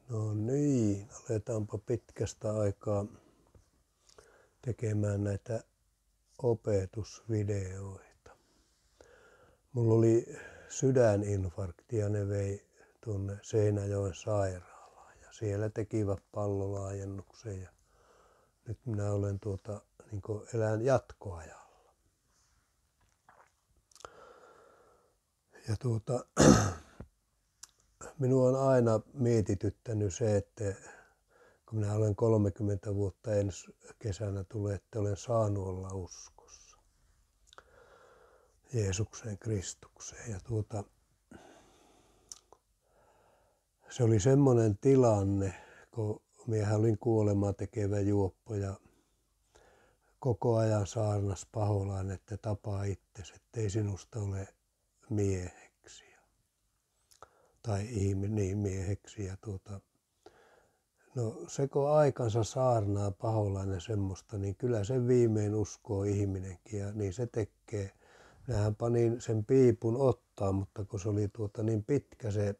No niin, aletaanpa pitkästä aikaa tekemään näitä opetusvideoita. Mulla oli sydäninfarkti ja ne vei tuonne Seinäjoen sairaalaan ja siellä tekivät pallolaajennuksen ja nyt minä olen elän jatkoajalla. Ja minua on aina mietityttänyt se, että kun minä olen 30 vuotta ensi kesänä tullut, että olen saanut olla uskossa Jeesukseen, Kristukseen. Ja se oli semmoinen tilanne, kun minähän olin kuolemaa tekevä juoppo ja koko ajan saarnas paholainen, että tapaa itsesi, ettei sinusta ole mieheksi. Tai niin mieheksi. Ja no se kun aikansa saarnaa paholainen semmoista, niin kyllä sen viimein uskoo ihminenkin ja niin se tekee. Minähän panin sen piipun ottaa, mutta kun se oli niin pitkä se,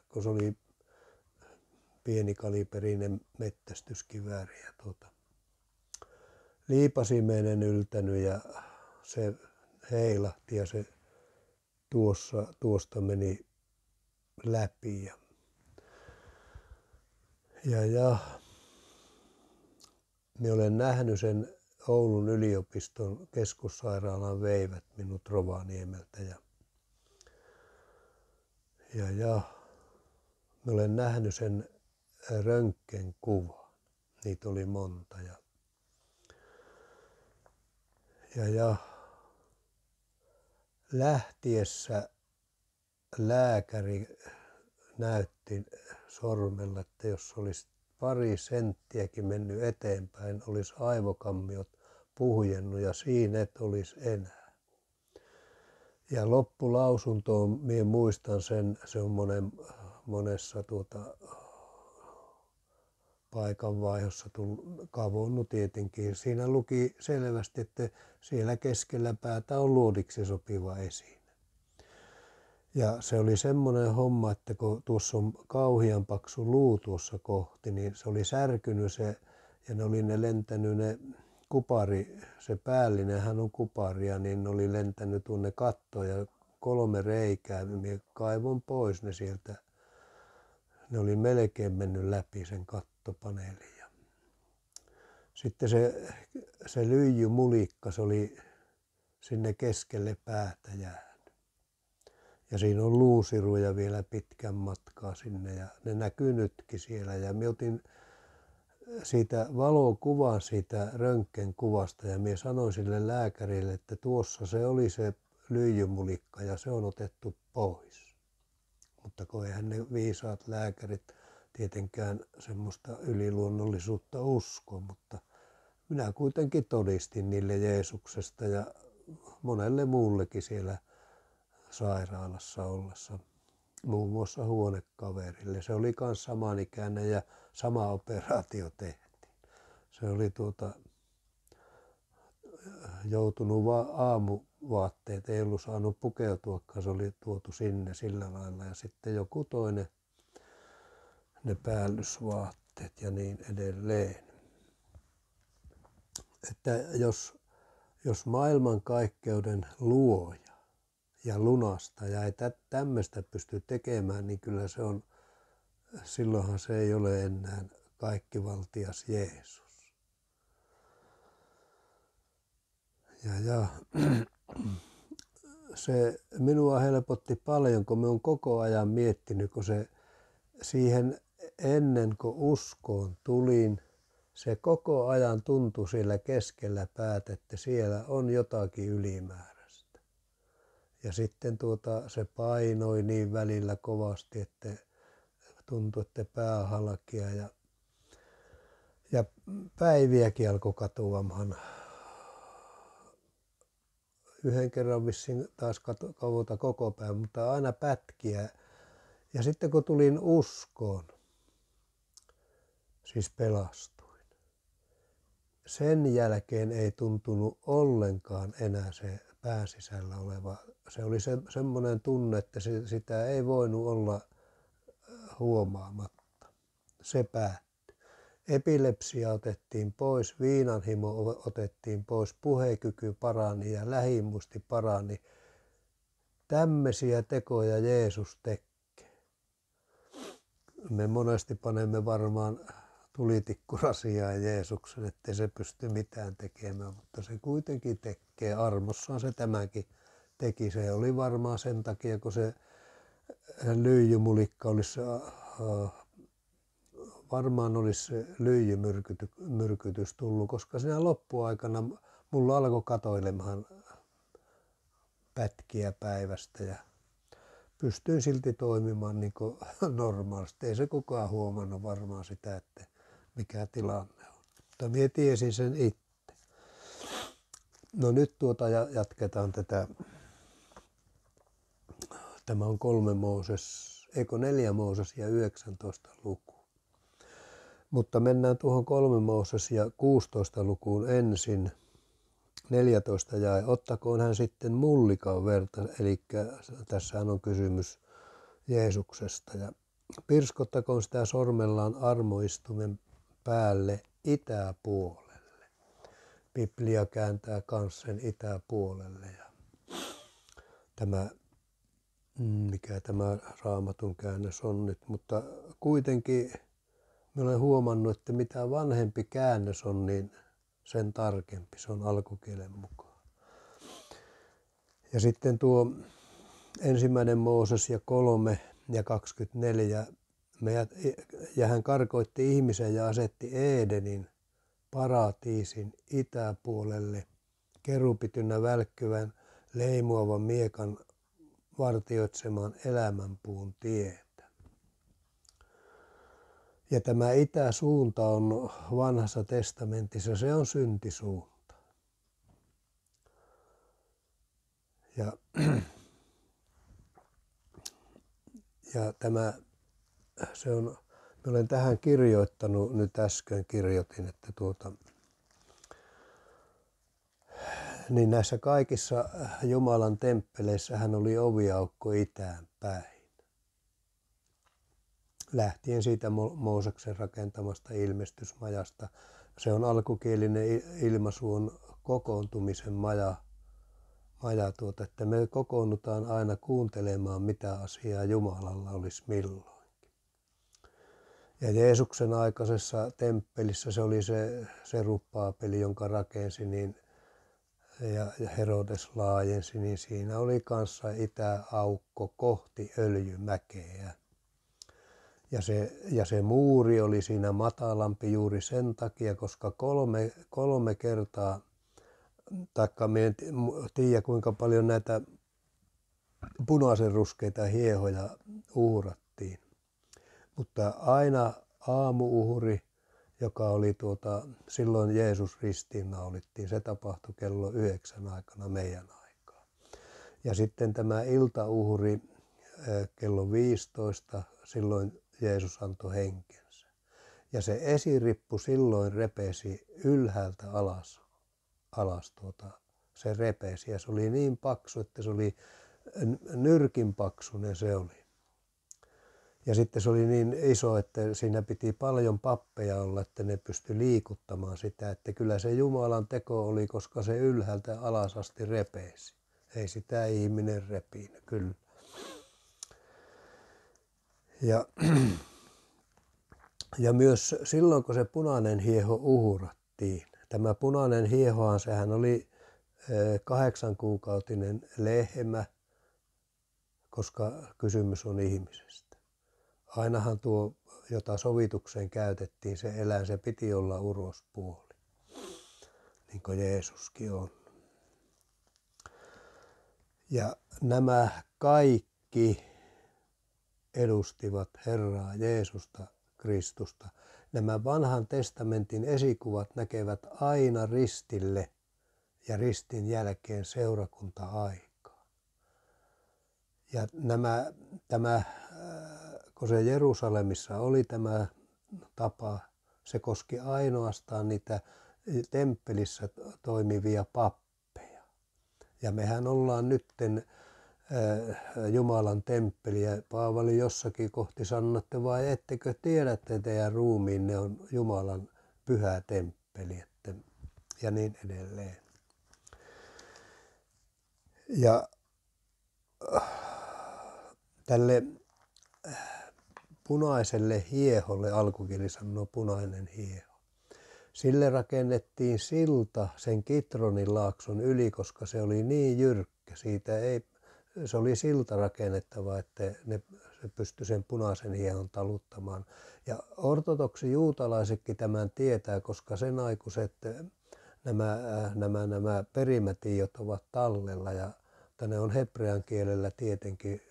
kun se oli pienikaliberinen mettästyskivääri ja liipasimeen en yltänyt ja se heilahti ja se tuosta meni läpi ja minä olen nähnyt sen Oulun yliopiston keskussairaalan veivät minut Rovaniemeltä ja minä olen nähnyt sen röntgenkuvan, niitä oli monta ja lähtiessä lääkäri näytti sormella, että jos olisi pari senttiäkin mennyt eteenpäin, olisi aivokammiot puhjennut ja siinä et olisi enää. Ja loppulausuntoon minä muistan sen, se on monessa paikanvaihossa kavonnut tietenkin. Siinä luki selvästi, että siellä keskellä päätä on luodiksi sopiva esine. Ja se oli semmoinen homma, että kun tuossa on kauhean paksu luu tuossa kohti, niin se oli särkynyt se ja ne oli lentänyt ne kupari, se päällinenhän on kuparia, niin ne oli lentänyt tuonne kattoon ja 3 reikää, minä kaivon pois ne sieltä. Ne oli melkein mennyt läpi sen kattopaneelin. Ja sitten se lyijymulikka, se oli sinne keskelle päätä jäänyt. Ja siinä on luusiruja vielä pitkän matkaa sinne ja ne näkyy nytkin siellä. Ja minä otin siitä valokuvan siitä röntgenkuvasta ja minä sanoin sille lääkärille, että tuossa se oli se lyijymulikka ja se on otettu pois. Mutta kun eihän ne viisaat lääkärit tietenkään semmoista yliluonnollisuutta usko, mutta minä kuitenkin todistin niille Jeesuksesta ja monelle muullekin siellä sairaalassa ollessa, muun muassa huonekaverille. Se oli myös samanikäinen ja sama operaatio tehtiin. Se oli joutunut vaan aamuvaatteet, ei ollut saanut pukeutuakaan, se oli tuotu sinne sillä lailla ja sitten joku toinen ne päällysvaatteet ja niin edelleen. Että jos maailmankaikkeuden luoja ja lunastaja ei tämmöistä pysty tekemään, niin kyllä se on, silloinhan se ei ole enää kaikkivaltias Jeesus. Ja se minua helpotti paljon, kun mä oon koko ajan miettinyt, kun se siihen ennen kuin uskoon tulin, se koko ajan tuntui siellä keskellä päätä, että siellä on jotakin ylimääräistä. Ja sitten se painoi niin välillä kovasti, että tuntui, että pää halkia ja päiviäkin alkoi katoamaan. Yhden kerran vissiin taas kavota koko päivän, mutta aina pätkiä. Ja sitten kun tulin uskoon, siis pelastuin, sen jälkeen ei tuntunut ollenkaan enää se pään sisällä oleva. Se oli semmoinen tunne, että sitä ei voinut olla huomaamatta. Se päättyi. Epilepsia otettiin pois, viinanhimo otettiin pois, puhekyky parani ja lähimuisti parani. Tämmöisiä tekoja Jeesus tekee. Me monesti panemme varmaan tulitikkurasia Jeesuksen, ettei se pysty mitään tekemään, mutta se kuitenkin tekee. Armossaan se tämäkin teki. Se oli varmaan sen takia, kun se lyijymulikka olisi, varmaan olisi se lyijymyrkytys tullut, koska siinä loppuaikana mulla alkoi katoilemaan pätkiä päivästä ja pystyin silti toimimaan niin kuin normaalisti. Ei se kukaan huomannut varmaan sitä, että mikä tilanne on. Mutta minä tiesin sen itse. No nyt jatketaan tätä. Tämä on 4 Mooses ja 19 luku. Mutta mennään tuohon 3 Mooses ja 16 lukuun ensin. 14 jae. Ottakoon hän sitten mullikan verta, eli tässähän on kysymys Jeesuksesta. Ja pirskottakoon sitä sormellaan armoistumen päälle itäpuolelle. Biblia kääntää kans sen itäpuolelle. Ja mikä tämä Raamatun käännös on nyt, mutta kuitenkin minä olen huomannut, että mitä vanhempi käännös on, niin sen tarkempi. Se on alkukielen mukaan. Ja sitten tuo 1. Mooses ja 3 ja 24. Ja hän karkoitti ihmisen ja asetti Edenin paratiisin itäpuolelle kerupitynä välkkyvän leimuavan miekan vartioitsemaan elämänpuun tietä. Ja tämä itäsuunta on vanhassa testamentissa, se on syntisuunta. Ja tämä, se on, mä olen tähän kirjoittanut, nyt äsken kirjoitin, että niin näissä kaikissa Jumalan temppeleissä hän oli oviaukko itään päin. Lähtien siitä Mooseksen rakentamasta ilmestysmajasta. Se on alkukielinen ilmaisu, on kokoontumisen maja, että me kokoonnutaan aina kuuntelemaan, mitä asiaa Jumalalla olisi milloinkin. Ja Jeesuksen aikaisessa temppelissä se oli se Serubbaabeli, jonka rakensi, niin, ja Herodes laajensi, niin siinä oli kanssa itäaukko kohti Öljymäkeä. Ja se muuri oli siinä matalampi juuri sen takia, koska kolme kertaa, taikka minä en tiedä kuinka paljon näitä punaisen ruskeita hiehoja uhrattiin. Mutta aina aamu-uhri, joka oli silloin Jeesus ristiinnaulittiin, se tapahtui kello 9 aikana meidän aikaa. Ja sitten tämä iltauhri kello 15, silloin Jeesus antoi henkensä. Ja se esirippu silloin repesi ylhäältä alas se repesi. Ja se oli niin paksu, että se oli nyrkin paksuinen se oli. Ja sitten se oli niin iso, että siinä piti paljon pappeja olla, että ne pystyi liikuttamaan sitä. Että kyllä se Jumalan teko oli, koska se ylhäältä alas asti repesi. Ei sitä ihminen repinyt, kyllä. Ja myös silloin, kun se punainen hieho uhrattiin. Tämä punainen hiehohan, sehän oli 8-kuukautinen lehmä, koska kysymys on ihmisestä. Ainahan tuo, jota sovitukseen käytettiin, se eläin, se piti olla urospuoli, niin kuin Jeesuskin on. Ja nämä kaikki edustivat Herraa Jeesusta Kristusta. Nämä vanhan testamentin esikuvat näkevät aina ristille ja ristin jälkeen seurakunta-aikaa. Ja kun se Jerusalemissa oli tämä tapa, se koski ainoastaan niitä temppelissä toimivia pappeja. Ja mehän ollaan nytten Jumalan temppeli. Ja Paavali jossakin kohti sanoi, että vai ettekö tiedä, että teidän ruumiinne on Jumalan pyhä temppeli, ja niin edelleen. Ja tälle punaiselle hieholle, alkukieli sanoo punainen hieho, sille rakennettiin silta sen Kitronin laakson yli, koska se oli niin jyrkkä. Se oli silta rakennettava, että se pystyi sen punaisen hiehon taluttamaan. Ja ortodoksi juutalaisetkin tämän tietää, koska sen aikuiset nämä perimätiedot ovat tallella, ja ne on hebrean kielellä tietenkin,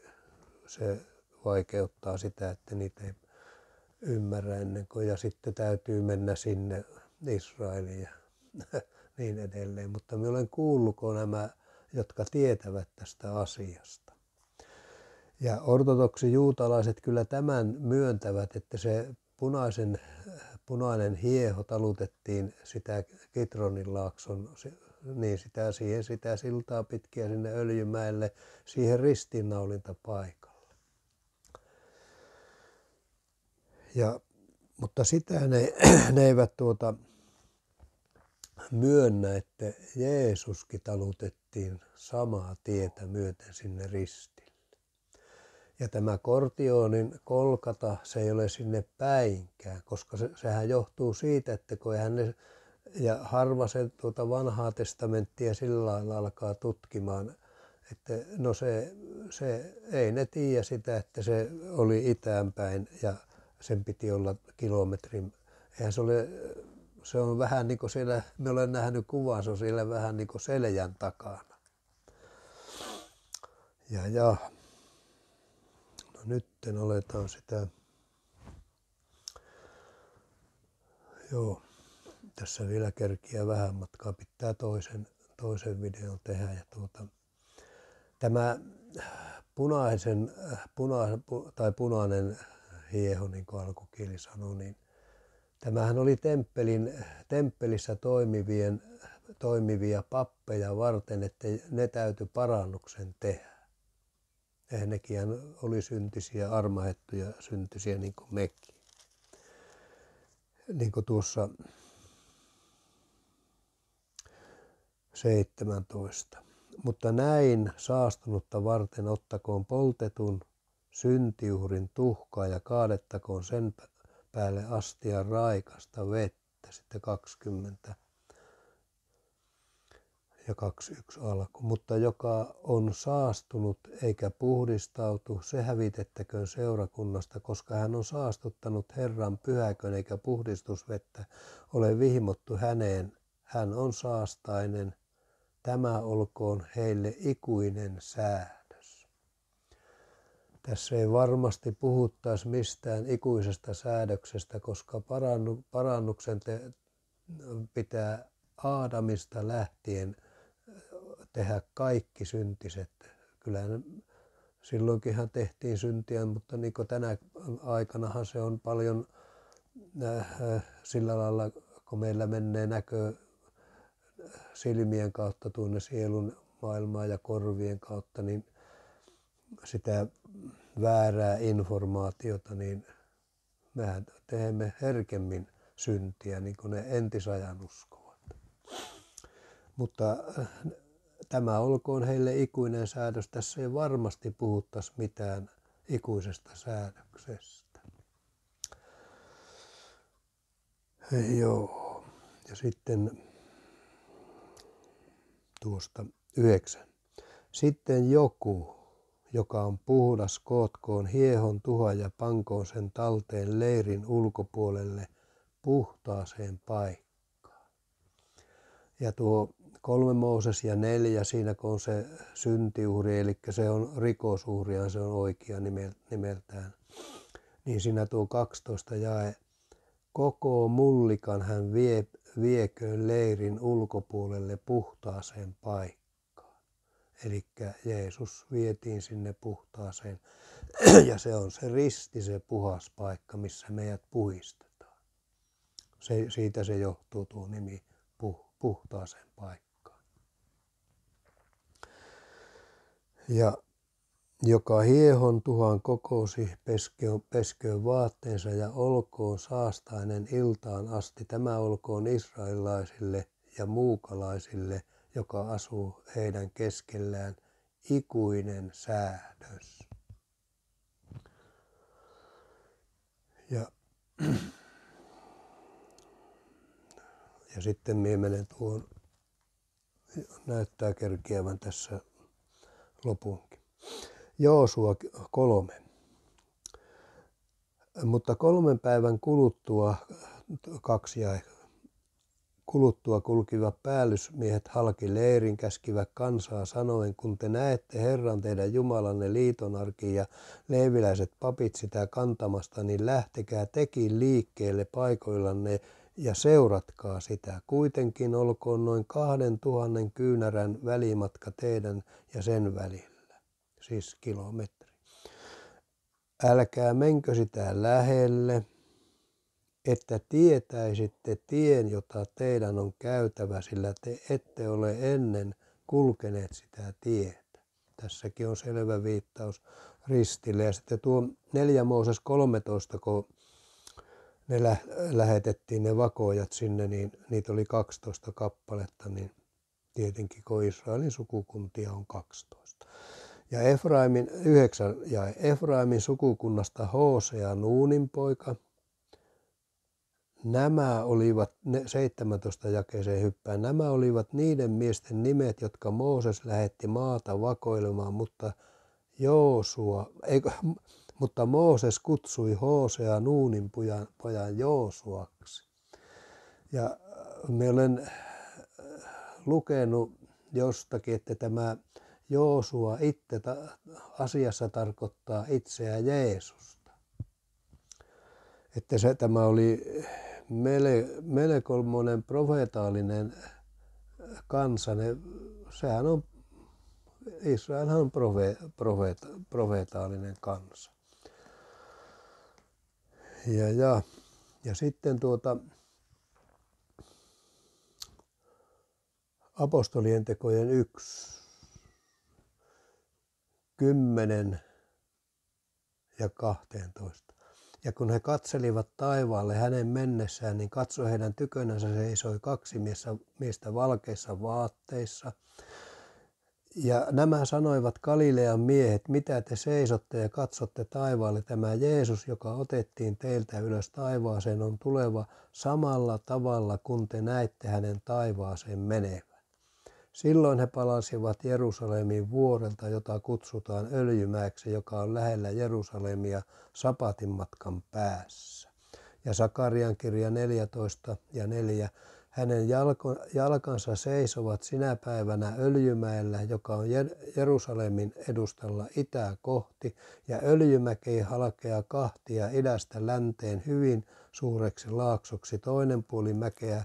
se vaikeuttaa sitä, että niitä ei ymmärrä ennen kuin, ja sitten täytyy mennä sinne Israeliin ja niin edelleen. Mutta minä olen kuullutko nämä, jotka tietävät tästä asiasta. Ja ortodoksi juutalaiset kyllä tämän myöntävät, että se punainen hieho talutettiin sitä Kitronin laakson, niin sitä siltaa pitkiä sinne Öljymäelle, siihen ristiinnaulintapaikalle. Mutta sitä ne eivät myönnä, että Jeesuskin talutettiin samaa tietä myöten sinne ristille. Ja tämä Kortionin Kolkata, se ei ole sinne päinkään, koska sehän johtuu siitä, että kun ja harva se vanhaa testamenttia sillä lailla alkaa tutkimaan, että no se ei ne tiedä sitä, että se oli itäänpäin ja sen piti olla kilometrin. Eihän se on vähän niin kuin siellä, me olen nähnyt kuvan, se on siellä vähän niin kuin Seljän takana. Ja. No nyt aletaan sitä. Joo, tässä vielä kerkiä vähän matkaa, pitää toisen videon tehdä. Ja tämä punainen hieho, niin kuin alkukieli sanoi, niin tämähän oli temppelissä toimivia pappeja varten, että ne täytyi parannuksen tehdä. Ja nekin oli syntisiä, armahettuja syntisiä niin kuin mekin. Niin kuin tuossa 17. Mutta näin saastunutta varten ottakoon poltetun syntiuhrin tuhkaa ja kaadettakoon sen päälle astian raikasta vettä. Sitten 20 ja 21 alku. Mutta joka on saastunut eikä puhdistautu, se hävitettäköön seurakunnasta, koska hän on saastuttanut Herran pyhäkön eikä puhdistusvettä ole vihmottu häneen. Hän on saastainen. Tämä olkoon heille ikuinen säädös. Tässä ei varmasti puhuttaisi mistään ikuisesta säädöksestä, koska parannuksen pitää Aadamista lähtien tehdä kaikki syntiset. Kyllähän silloinkinhan tehtiin syntiä, mutta niin kuin tänä aikanahan se on paljon sillä lailla, kun meillä menee näkö silmien kautta tuonne sielun maailmaan ja korvien kautta, niin sitä väärää informaatiota, niin mehän teemme herkemmin syntiä, niin kuin ne entisajan uskovat. Mutta tämä olkoon heille ikuinen säädös. Tässä ei varmasti puhuttaisi mitään ikuisesta säädöksestä. Joo. Ja sitten tuosta 9. Sitten joku, joka on puhdas, kootkoon hiehon tuhan ja pankoon sen talteen leirin ulkopuolelle puhtaaseen paikkaan. Ja tuo 3 Mooses ja 4, siinä kun on se syntiuhri, eli se on rikosuhria, se on oikea nimeltään, niin siinä tuo 12 jae, koko mullikan hän vieköön leirin ulkopuolelle puhtaaseen paikkaan. Eli Jeesus vietiin sinne puhtaaseen, ja se on se risti, se puhas paikka, missä meidät puhistetaan. Siitä se johtuu tuo nimi puhtaaseen paikkaan. Ja joka hiehon tuhan kokoosi, pesköön vaatteensa ja olkoon saastainen iltaan asti. Tämä olkoon israelilaisille ja muukalaisille, joka asuu heidän keskellään, ikuinen säädös. Ja sitten minä menen tuon, näyttää kerkiävän tässä lopunkin. Joosua 3. Mutta 3 päivän kuluttua, 2 jae, kuluttua kulkivat päällysmiehet halki leirin, käskivät kansaa sanoen, kun te näette Herran teidän Jumalanne liitonarkin ja leeviläiset papit sitä kantamasta, niin lähtekää tekin liikkeelle paikoillanne ja seuratkaa sitä. Kuitenkin olkoon noin 2000 kyynärän välimatka teidän ja sen välillä, siis kilometri. Älkää menkö sitä lähelle, että tietäisitte tien, jota teidän on käytävä, sillä te ette ole ennen kulkeneet sitä tietä. Tässäkin on selvä viittaus ristille. Ja sitten tuo 4 Mooses 13, kun ne lähetettiin ne vakoojat sinne, niin niitä oli 12 kappaletta, niin tietenkin kun Israelin sukukuntia on 12. Ja Efraimin 9 ja Efraimin sukukunnasta Hosea Nuunin poika. Nämä olivat, 17 jakeeseen hyppään, nämä olivat niiden miesten nimet, jotka Mooses lähetti maata vakoilemaan, mutta Mooses kutsui Hosea Nuunin pojan Joosuaksi. Ja minä olen lukenut jostakin, että tämä Joosua itse asiassa tarkoittaa itseä Jeesusta. Että tämä oli melkoinen profeetallinen kansa. Sehän on, Israelhan on profeetallinen kansa. Ja sitten apostolien tekojen 1, 10 ja 12. Ja kun he katselivat taivaalle hänen mennessään, niin katsoi heidän tykönänsä seisoi 2 miestä valkeissa vaatteissa. Ja nämä sanoivat Galilean miehet, mitä te seisotte ja katsotte taivaalle, tämä Jeesus, joka otettiin teiltä ylös taivaaseen, on tuleva samalla tavalla, kun te näitte hänen taivaaseen menevän. Silloin he palasivat Jerusalemiin vuorelta, jota kutsutaan Öljymäeksi, joka on lähellä Jerusalemia sapatin matkan päässä. Ja Sakarian kirja 14 ja 4. Hänen jalkansa seisovat sinä päivänä Öljymäellä, joka on Jerusalemin edustalla itää kohti, ja Öljymäki halkeaa kahtia idästä länteen hyvin suureksi laaksoksi. Toinen puoli mäkeä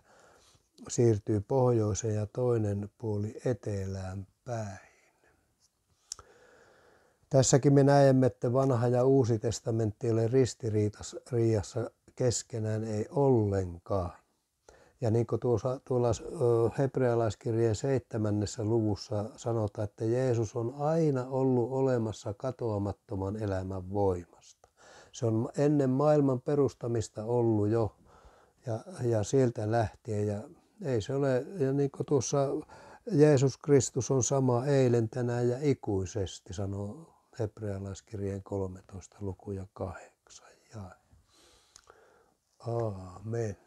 siirtyy pohjoiseen ja toinen puoli etelään päin. Tässäkin me näemme, että vanha ja uusi testamentti ei ole ristiriidassa keskenään, ei ollenkaan. Ja niin kuin tuolla hebrealaiskirjeen 7. luvussa sanotaan, että Jeesus on aina ollut olemassa katoamattoman elämän voimasta. Se on ennen maailman perustamista ollut jo ja sieltä lähtien. Ja ei se ole, ja niin kuin tuossa Jeesus Kristus on sama eilen, tänään ja ikuisesti, sanoo hebrealaiskirjeen 13 luku ja 8. Aamen.